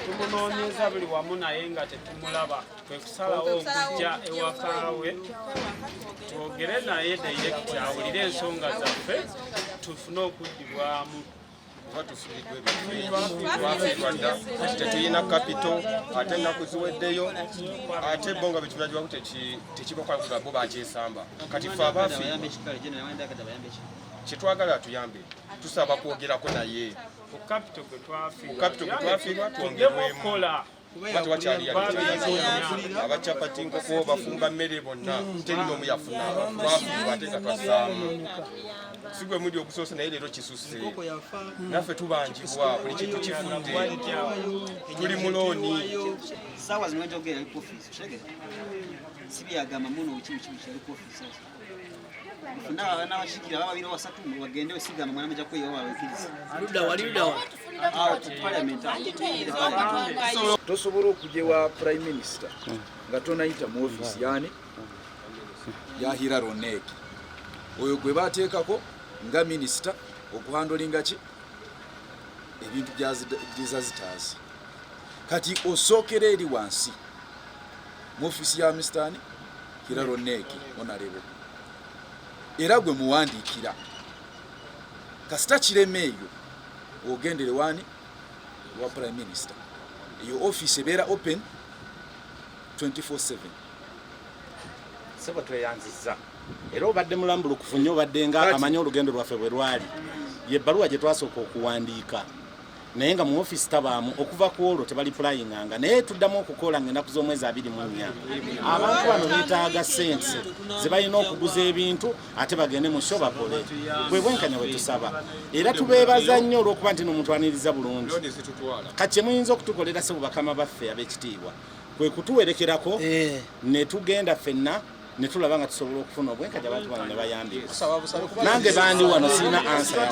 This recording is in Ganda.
tumunoonyeza buli wamu naye nga tetumulaba kwe kusalawo okujja ewaka we twogere naye direct awulire ensonga zaffe tufune okuddibwamu tetulina kapito ate ennaku ziweddeyo ate bo nga betulagibwaku tekibakola bo bakyesamba kati fe Abaafiirwa kyetwagala atuyambe tusaba kwogerako naye ku kapito gwe twafiirwa twongerwemu wakyali abacapati nkoko bafumba mmere bonna teri n'omu yafuna twafiirwa ate nga twasaamu si gwe mudi okusoosa naye leero kisusse naffe tubanjibwa buli kintu kifudde tuli mulooni saawa zino njogera ali ku ofiisi kitegere si byagamba muno kibi kyali ku ofiisi n'abashikira baba babiri basatu bagende osigama mwana mujja kweyo babikiriza tosobola okujja wa prime minister nga tonayita mu ofiisi yani yahira roneki oyo gwe bateekako nga minisita okuhandolinga ki ebintu byazitaasi kati osookera eri wansi mu ofiisi ya mistani hira roneki onalebo era gwe muwandiikira kasita kireme eyo ogendere wani wa prime minister eyo office ebeera open 24/7 sebo tweyanziza era obadde mulambulukufu nnyo obadde nga amanyi olugendo lwaffe bwe lwali yebbaluwa gye twasooka okuwandiika naye nga mu office tabaamu okuva ku olwo tebali pulayinganga naye tuddamu okukola ng'ennaku z'omwezi 24 abantu bano beetaaga sense ze balina okuguza ebintu ate bagende mu sho bakole bwe bwenkanya bwe tusaba era tubeebaza nnyo olw'okuba nti n'omuntu aniriza bulungi kati muyinza okutukolera se bubakama baffe ab'ekitiibwa kwe kutuwerekerako ne tugenda ffenna ne tulaba nga tusobola okufuna obwenkanya abantu bano ne bayambibwa nange bandi wano sirina ansa